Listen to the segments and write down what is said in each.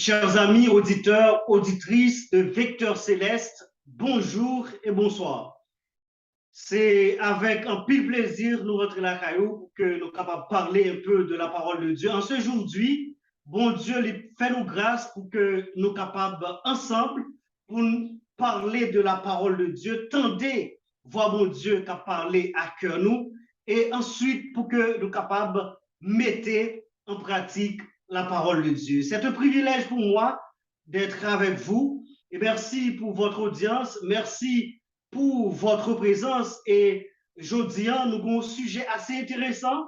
Chers amis, auditeurs, auditrices de Vecteur Céleste, bonjour et bonsoir. C'est avec un pile plaisir nous rentrons la caillou pour que nous soyons capables de parler un peu de la parole de Dieu. En ce aujourd'hui, bon Dieu fait nous grâce pour que nous soyons capables ensemble pour parler de la parole de Dieu. Tendez, voir mon Dieu qui a parlé à cœur nous et ensuite pour que nous soyons capables de mettre en pratique la parole de Dieu. C'est un privilège pour moi d'être avec vous et merci pour votre audience. Merci pour votre présence et aujourd'hui, nous avons un sujet assez intéressant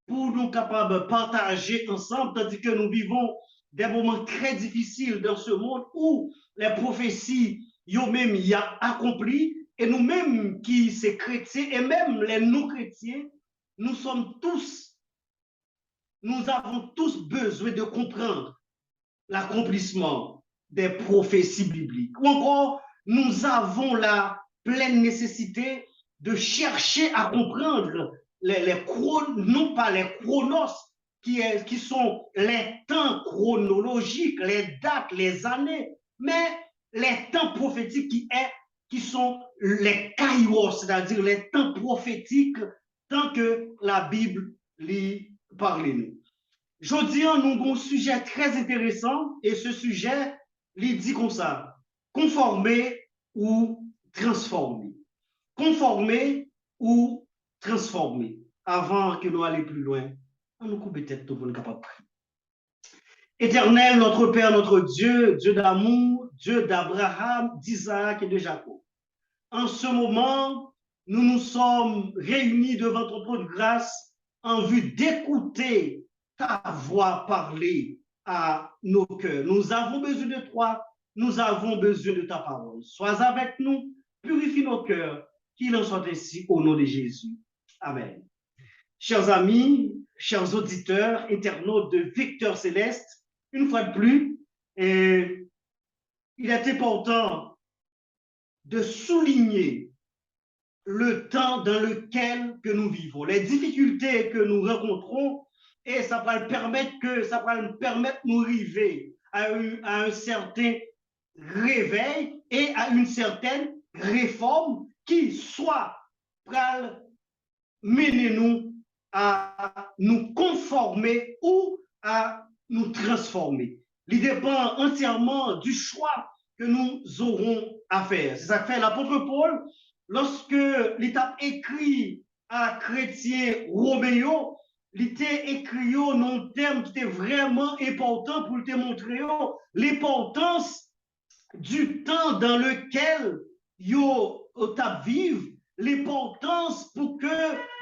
pour nous capables de partager ensemble, tandis que nous vivons des moments très difficiles dans ce monde où les prophéties eux-mêmes y a accompli et nous-mêmes qui sommes chrétiens et même les non-chrétiens, nous avons tous besoin de comprendre l'accomplissement des prophéties bibliques. Ou encore, nous avons la pleine nécessité de chercher à comprendre non pas les chronos, qui sont les temps chronologiques, les dates, les années, mais les temps prophétiques qui sont les kairos, c'est-à-dire les temps prophétiques, tant que la Bible lit parle nous. Aujourd'hui, nous avons un sujet très intéressant et ce sujet, il dit comme ça, conformer ou transformer. Conformer ou transformer. Avant que nous allions plus loin, on nous coupe peut-être tout pour nous capables. Éternel, notre Père, notre Dieu, Dieu d'amour, Dieu d'Abraham, d'Isaac et de Jacob. En ce moment, nous nous sommes réunis devant ton trône de grâce en vue d'écouter ta voix parler à nos cœurs. Nous avons besoin de toi, nous avons besoin de ta parole. Sois avec nous, purifie nos cœurs, qu'il en soit ainsi au nom de Jésus. Amen. Chers amis, chers auditeurs, internautes de Vecteur Céleste, une fois de plus, il est important de souligner le temps dans lequel que nous vivons, les difficultés que nous rencontrons, et ça va nous permettre de nous arriver à un certain réveil et à une certaine réforme qui soit va mener nous à nous conformer ou à nous transformer. Il dépend entièrement du choix que nous aurons à faire. C'est ça que fait l'apôtre Paul lorsque il a écrit à chrétien Roméo, il était écrit dans un terme qui était vraiment important pour te montrer l'importance du temps dans lequel yo vivent, l'importance pour que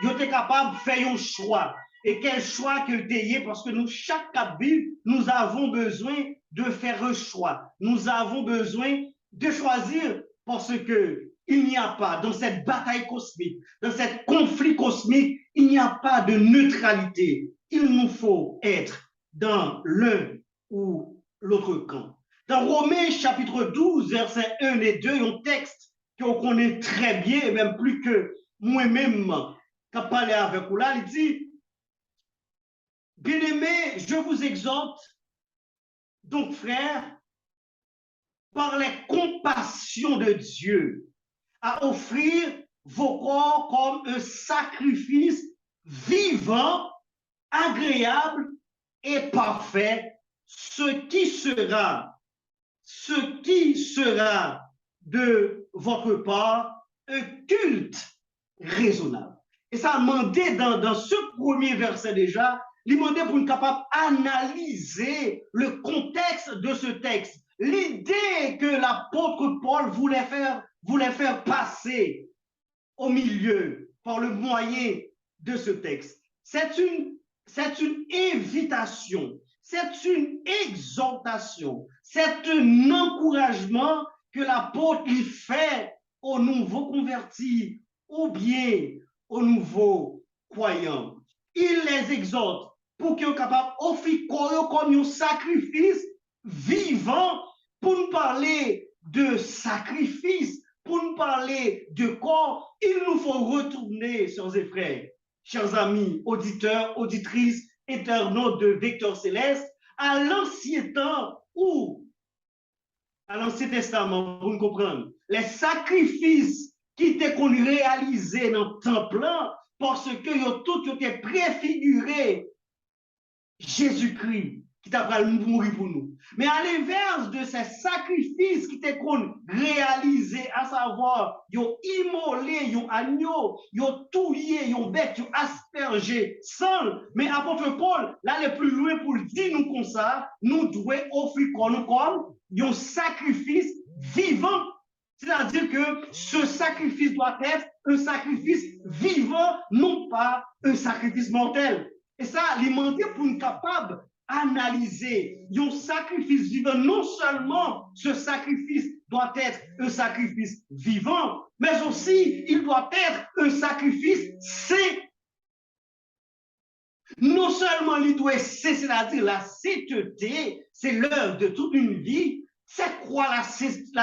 yo êtes capable de faire un choix. Et quel choix que tu ayez, parce que nous, chaque vie, nous avons besoin de faire un choix. Nous avons besoin de choisir parce que il n'y a pas, dans cette bataille cosmique, dans cet conflit cosmique, il n'y a pas de neutralité. Il nous faut être dans l'un ou l'autre camp. Dans Romains chapitre 12, versets 1 et 2, un texte qu'on connaît très bien, et même plus que moi-même, qui a parlé avec vous là, il dit, bien-aimés, je vous exhorte, donc frères, par les compassions de Dieu, à offrir vos corps comme un sacrifice vivant, agréable et parfait, ce qui sera de votre part un culte raisonnable. Et ça a demandé dans ce premier verset déjà, il demandait pour être capable d'analyser le contexte de ce texte. L'idée que l'apôtre Paul voulait faire passer au milieu par le moyen de ce texte. C'est une invitation, c'est une exhortation, c'est un encouragement que l'apôtre fait aux nouveaux convertis ou bien aux nouveaux croyants. Il les exhorte pour qu'ils soient capables d'offrir comme un sacrifice vivant. Pour nous parler de sacrifice, pour nous parler de corps, il nous faut retourner, sœurs et frères, chers amis, auditeurs, auditrices, internautes de Vecteur Céleste, à l'ancien temps où, à l'Ancien Testament, pour nous comprendre, les sacrifices qui étaient réalisés dans le temple, parce que tout était préfiguré Jésus-Christ qui t'a mourir pour nous. Mais à l'inverse de ces sacrifices qui étaient réalisés, à savoir, ils ont immolé, ils ont agneau, ils ont touillé, ils ont bête, ils ont aspergé, sans. Mais apôtre Paul, là, le plus loin pour dire nous comme ça, nous devons offrir comme un sacrifice vivant. C'est-à-dire que ce sacrifice doit être un sacrifice vivant, non pas un sacrifice mortel. Et ça, alimenter pour nous capables d'analyser un sacrifice vivant. Non seulement ce sacrifice doit être un sacrifice vivant, mais aussi il doit être un sacrifice saint. Non seulement il doit être saint, c'est-à-dire la sainteté, c'est l'œuvre de toute une vie. C'est quoi la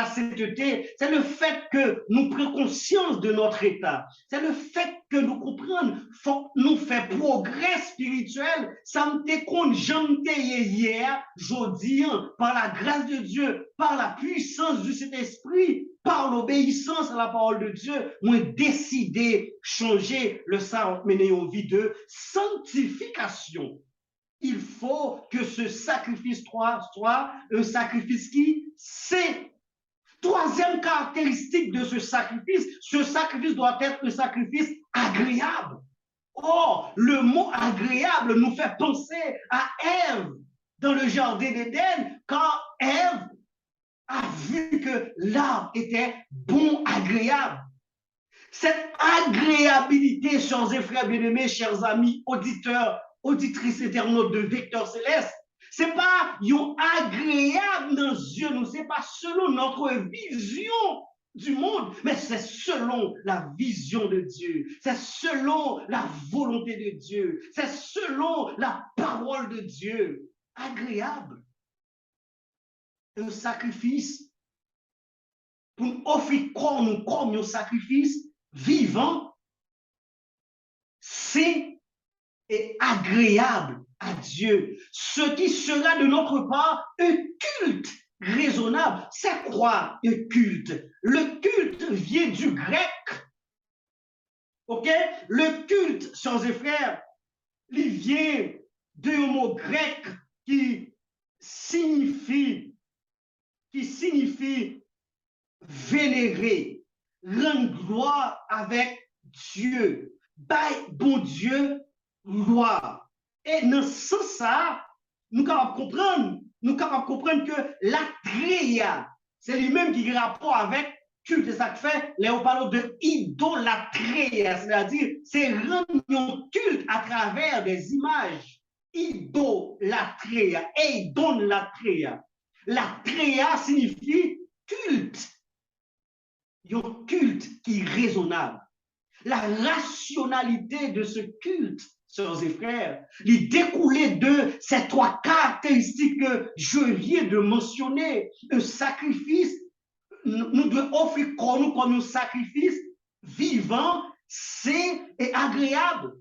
sainteté? C'est le fait que nous prenons conscience de notre état. C'est le fait que nous comprenons, faut nous faire progrès spirituel. Ça me décompte, j'en hier, jeudi, par la grâce de Dieu, par la puissance du Saint-Esprit, par l'obéissance à la parole de Dieu, moi décidé changer le sang, mener une vie de sanctification. Il faut que ce sacrifice soit un sacrifice qui c'est. Troisième caractéristique de ce sacrifice doit être un sacrifice agréable. Or, le mot agréable nous fait penser à Ève dans le jardin d'Éden, quand Ève a vu que l'arbre était bon, agréable. Cette agréabilité, chers et frères bien-aimés, chers amis, auditeurs, auditrices internautes de Vecteur Céleste, c'est pas agréable dans les yeux, nous, c'est pas selon notre vision du monde, mais c'est selon la vision de Dieu, c'est selon la volonté de Dieu, c'est selon la parole de Dieu. Agréable. Un sacrifice pour nous offrir comme un sacrifice vivant, c'est et agréable à Dieu. Ce qui sera de notre part un culte raisonnable. C'est quoi un culte? Le culte vient du grec. OK? Le culte, chers et frères, il vient d'un mot grec qui signifie vénérer, rendre gloire avec Dieu. Bon Dieu, gloire. Et dans ce sens, nous sommes capables de comprendre que la tréia, c'est lui-même qui a rapport avec culte. C'est ça que fait, là on parle de idolâtrie, c'est-à-dire c'est rendre un culte à travers des images. Idolâtrie, idolâtrie. La tréia signifie culte. Un culte qui est raisonnable. La rationalité de ce culte, sœurs et frères, il découlait de ces trois caractéristiques que je viens de mentionner. Un sacrifice, nous devons offrir comme un sacrifice vivant, sain et agréable.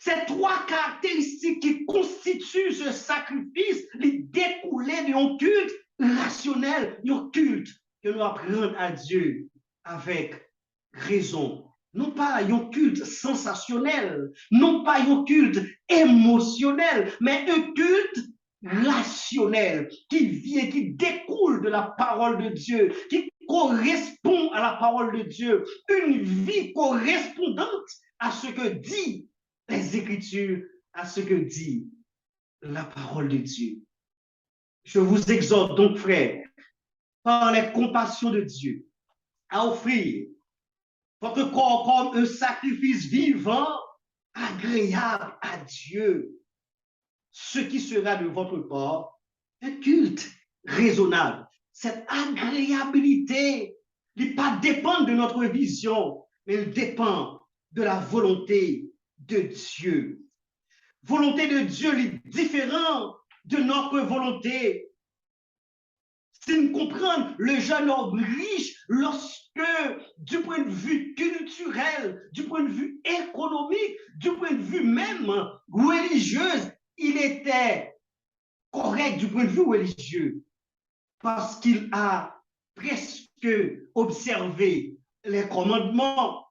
Ces trois caractéristiques qui constituent ce sacrifice, il découlait d'un culte rationnel, d'un culte que nous apprenons à Dieu avec raison. Non pas un culte sensationnel, non pas un culte émotionnel, mais un culte rationnel qui vient, qui découle de la parole de Dieu, qui correspond à la parole de Dieu, une vie correspondante à ce que dit les Écritures, à ce que dit la parole de Dieu. Je vous exhorte donc, frères, par les compassions de Dieu, à offrir votre corps comme un sacrifice vivant, agréable à Dieu, ce qui sera de votre part un culte raisonnable. Cette agréabilité n'est pas dépend de notre vision, mais elle dépend de la volonté de Dieu. Volonté de Dieu est différente de notre volonté. Si nous comprenons le jeune homme riche, lorsque, du point de vue culturel, du point de vue économique, du point de vue même religieux, il était correct du point de vue religieux. parce qu'il a presque observé les commandements.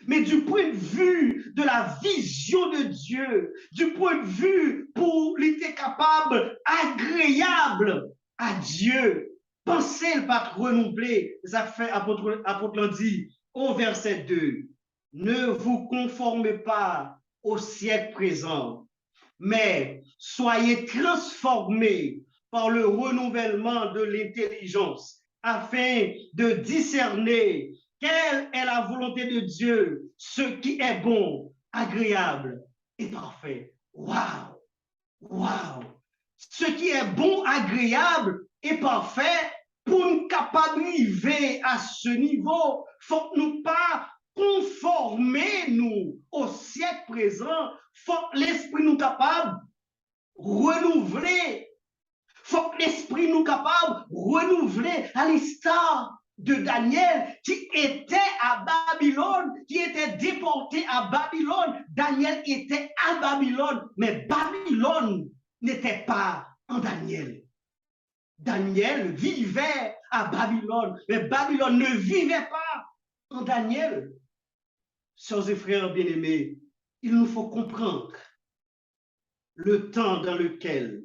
Mais du point de vue de la vision de Dieu, du point de vue pour l'être capable, agréable à Dieu, pensez le pas renouveler. Ça fait apôtre dit au verset 2, ne vous conformez pas au siècle présent, mais soyez transformés par le renouvellement de l'intelligence afin de discerner quelle est la volonté de Dieu, ce qui est bon, agréable et parfait. Waouh! Waouh! Ce qui est bon, agréable et parfait, pour nous capables d'arriver à ce niveau, faut que nous pas conformer nous au siècle présent, faut que l'esprit nous capable renouveler, faut que l'esprit nous capable renouveler à l'instar de Daniel qui était à Babylone, qui était déporté à Babylone. Daniel était à Babylone, mais Babylone n'était pas en Daniel. Daniel vivait à Babylone, mais Babylone ne vivait pas en Daniel. Sœurs et frères bien-aimés, il nous faut comprendre le temps dans lequel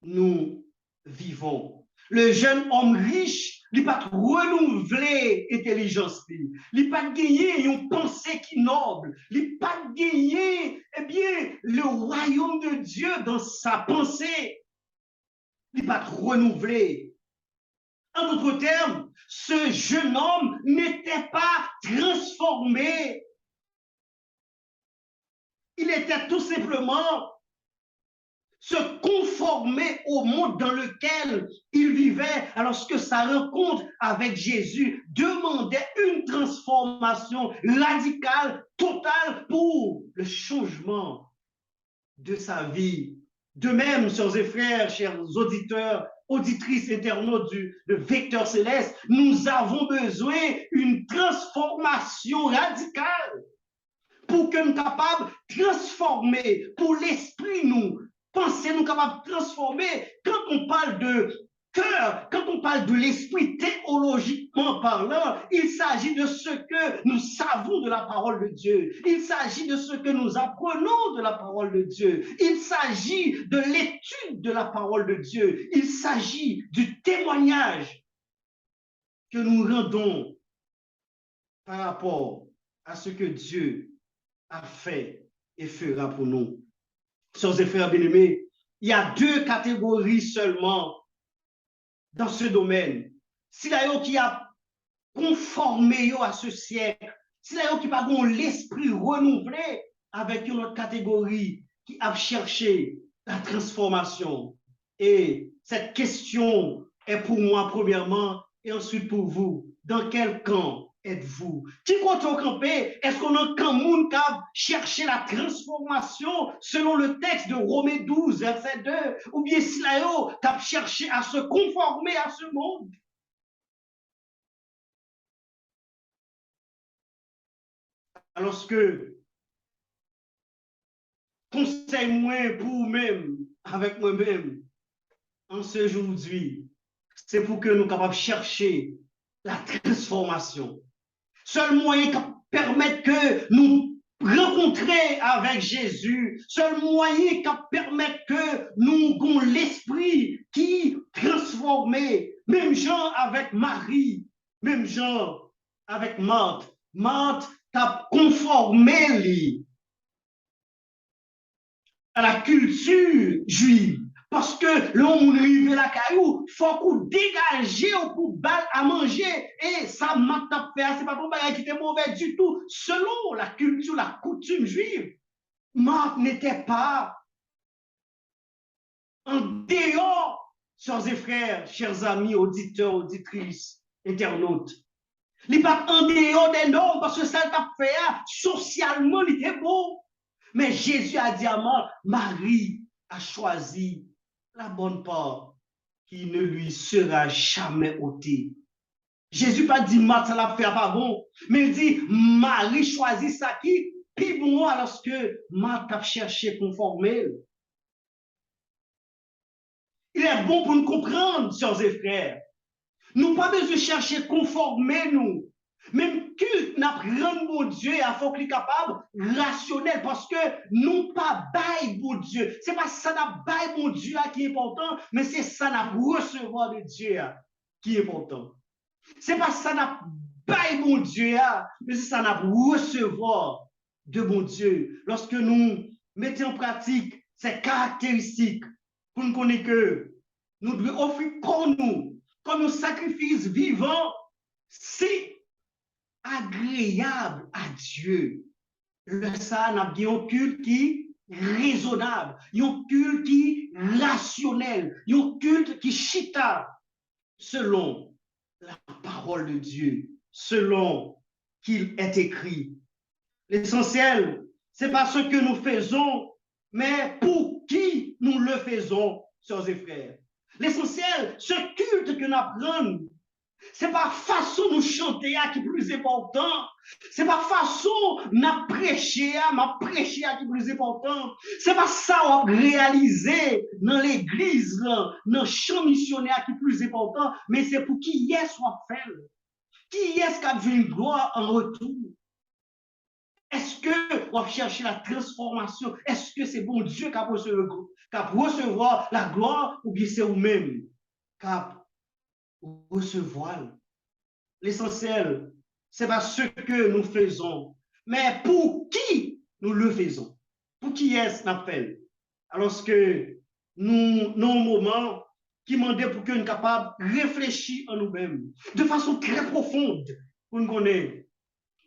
nous vivons. Le jeune homme riche, il n'a pas renouvelé l'intelligence, il n'a pas gagné une pensée qui est noble, il n'a pas gagné le royaume de Dieu dans sa pensée, il n'a pas renouvelé. En d'autres termes, ce jeune homme n'était pas transformé. Il était tout simplement se conformer au monde dans lequel il vivait, alors que sa rencontre avec Jésus demandait une transformation radicale, totale pour le changement de sa vie. De même, sœurs et frères, chers auditeurs, auditrices, internautes de Vecteur Céleste, nous avons besoin d'une transformation radicale pour que nous soyons capables de transformer, pour l'esprit nous, penser nous capables de transformer. Quand on parle de cœur, quand on parle de l'esprit théologiquement parlant, il s'agit de ce que nous savons de la parole de Dieu. Il s'agit de ce que nous apprenons de la parole de Dieu. Il s'agit de l'étude de la parole de Dieu. Il s'agit du témoignage que nous rendons par rapport à ce que Dieu a fait et fera pour nous. Sœurs et frères bien-aimés, il y a deux catégories seulement dans ce domaine. Si la qui a conformé à ce siècle, si la qui pas l'esprit renouvelé avec une autre catégorie qui a cherché la transformation. Et cette question est pour moi premièrement et ensuite pour vous. Dans quel camp êtes-vous? Qui compte au campé? Est-ce qu'on a un camp qui a cherché la transformation selon le texte de Romains 12, verset 2? Ou bien si là qui a cherché à se conformer à ce monde? Alors que conseil moi pour vous-même, avec moi-même, en ce aujourd'hui, c'est pour que nous soyons capables de chercher la transformation. Seul moyen qui permet que nous rencontrer avec Jésus, seul moyen qui permet que nous ayons l'esprit qui transformé, même genre avec Marie, même genre avec Marthe. Marthe t'a conformé à la culture juive. Parce que l'on arrive la caillou, il faut qu'on dégage pour balle à manger. Et ça m'a fait, c'est pas pour bagage qui était mauvais du tout. Selon la culture, la coutume juive, Marc n'était pas en dehors, sœurs et frères, chers amis, auditeurs, auditrices, internautes. Il n'est pas en dehors des normes parce que ça t'a fait socialement, il était beau. Mais Jésus a dit à Marc, Marie a choisi la bonne part qui ne lui sera jamais ôtée. Jésus pas dit Marthe ça l'a fait pas bon, mais il dit Marie choisit ça qui puis bon lorsque Marthe a cherché conformer. Il est bon pour nous comprendre, sœurs et frères. Nous pas besoin de chercher conformer nous. Même culte n'a rien mon Dieu, il faut qu'il soit capable, rationnel, parce que nous pas bail mon Dieu. C'est pas ça n'a bail mon Dieu qui est important, mais c'est ça n'a recevoir de Dieu qui est important. C'est pas ça n'a bail mon Dieu, mais c'est ça n'a recevoir de mon Dieu. Lorsque nous mettons en pratique ces caractéristiques, pour nous connaître que nous devons offrir pour nous comme un sacrifice vivant, c'est agréable à Dieu. Le ça n'a un culte qui raisonnable, un culte qui rationnel, un culte qui chita selon la parole de Dieu, selon qu'il est écrit. L'essentiel, c'est pas ce que nous faisons, mais pour qui nous le faisons, sœurs et frères. L'essentiel, ce culte que nous apprenons, c'est pas façon nous chanter qui est plus important. C'est pas façon nous prêcher qui est plus important. C'est pas ça qu'on réaliser dans l'église, dans le champ missionnaire qui est plus important, mais c'est pour qui est soit fait. Qui est-ce qui a vu une gloire en retour? Est-ce que on va chercher la transformation? Est-ce que c'est bon Dieu qui a recevoir la gloire ou bien c'est vous-même qui a recevoir? L'essentiel, c'est pas ce que nous faisons, mais pour qui nous le faisons. Pour qui est-ce qu'on appelle? Alors que nous, dans un moment qui demande pour que nous soyons capables de réfléchir en nous-mêmes de façon très profonde pour nous connaître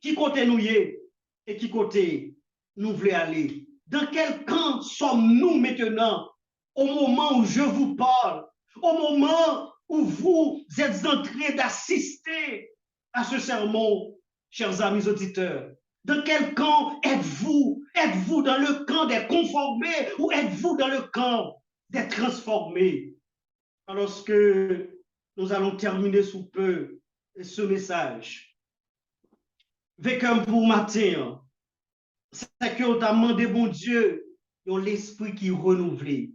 qui côté nous y est et qui côté nous voulons aller. Dans quel camp sommes-nous maintenant au moment où je vous parle, au moment où vous êtes en train d'assister à ce sermon, chers amis auditeurs? Dans quel camp êtes-vous? Êtes-vous dans le camp des conformés ou êtes-vous dans le camp des transformés? Alors que nous allons terminer sous peu ce message. Vécu pour matin, c'est que on t'a demandé, bon Dieu, l'esprit qui est renouvelé,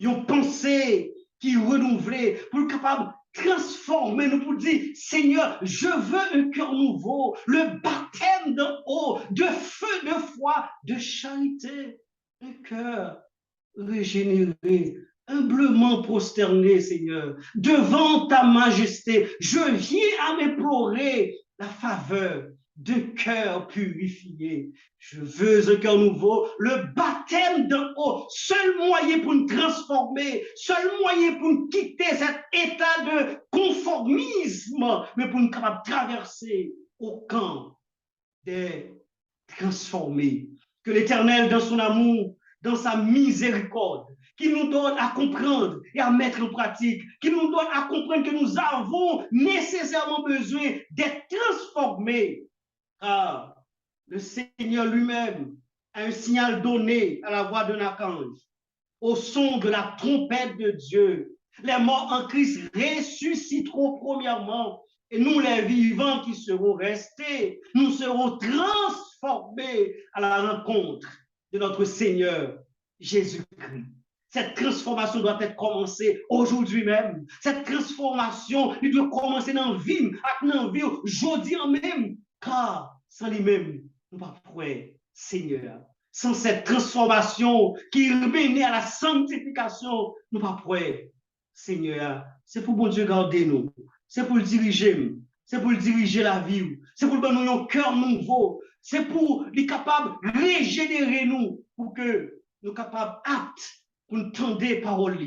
une pensée qui est renouvelée pour être capable de transformer nous, pour dire, Seigneur, je veux un cœur nouveau, le baptême d'en haut, de feu, de foi, de charité, un cœur régénéré, humblement prosterné, Seigneur, devant ta majesté. Je viens à m'implorer la faveur d'un cœur purifié. Je veux un cœur nouveau, le baptême d'en haut, seul moyen pour nous transformer, seul moyen pour nous quitter cet état de conformisme, mais pour nous capables de traverser au camp des transformés. Que l'Éternel, dans son amour, dans sa miséricorde, qui nous donne à comprendre et à mettre en pratique, qui nous donne à comprendre que nous avons nécessairement besoin d'être transformés. Car le Seigneur lui-même a un signal donné à la voix d'un archange, au son de la trompette de Dieu. Les morts en Christ ressusciteront premièrement, et nous, les vivants qui serons restés, nous serons transformés à la rencontre de notre Seigneur Jésus-Christ. Cette transformation doit être commencée aujourd'hui même. Cette transformation, il doit commencer dans la vie, dans la vie, aujourd'hui même, car sans lui-même, nous ne pouvons pas, Seigneur. Sans cette transformation qui mène à la sanctification, nous ne pouvons pas, Seigneur. C'est pour bon Dieu garder nous. C'est pour le diriger. C'est pour le diriger la vie. C'est pour le donner un cœur nouveau. C'est pour être capable de régénérer nous, pour que nous soyons capables, aptes, pour nous tendre les paroles,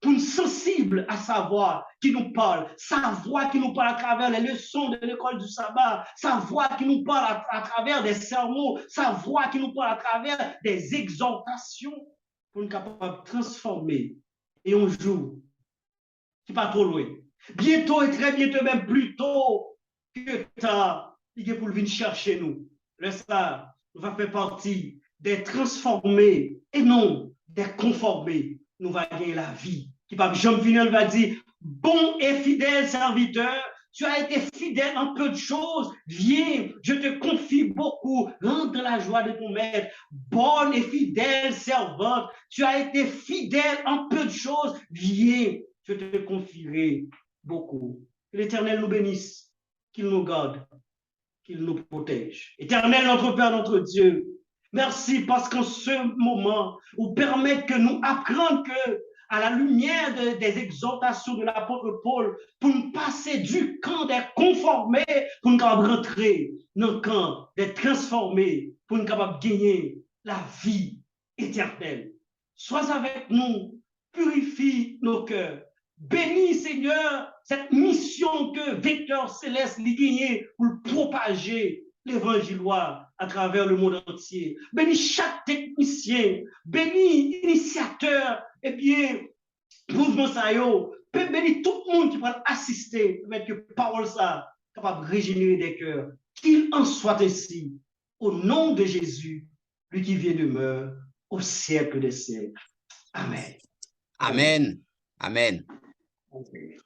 pour nous sensibles à sa voix qui nous parle, sa voix qui nous parle à travers les leçons de l'école du sabbat, sa voix qui nous parle à travers des sermons, sa voix qui nous parle à travers des exhortations, pour nous capables de transformer. Et un jour, qui n'est pas trop loin, bientôt et très bientôt, même plus tôt que tard, il est pour venir chercher nous. Le ça va faire partie des transformés et non des conformés. Nous va gagner la vie. Qui va Jean Finel va dire, bon et fidèle serviteur, Tu as été fidèle en peu de choses. Viens, je te confie beaucoup. Rentre dans la joie de ton maître. Bonne et fidèle servante. Tu as été fidèle en peu de choses. Viens, je te confierai beaucoup. Que l'Éternel nous bénisse, qu'il nous garde, qu'il nous protège. Éternel, notre Père, notre Dieu, merci parce qu'en ce moment, vous permettez que nous apprenions que, à la lumière des exhortations de l'apôtre Paul, pour nous passer du camp des conformés, pour nous rentrer dans le camp des transformés, pour nous gagner la vie éternelle. Sois avec nous, purifie nos cœurs. Bénis, Seigneur, cette mission que Vecteur Céleste l'a gagnée pour propager l'évangile à travers le monde entier. Bénis chaque technicien, bénis initiateur, et bien, mouvement ça yo, bénis tout le monde qui va assister, avec que parole ça capable de régénérer des cœurs. Qu'il en soit ainsi, au nom de Jésus, lui qui vient demeure au siècle des siècles. Amen. Amen. Amen. Okay.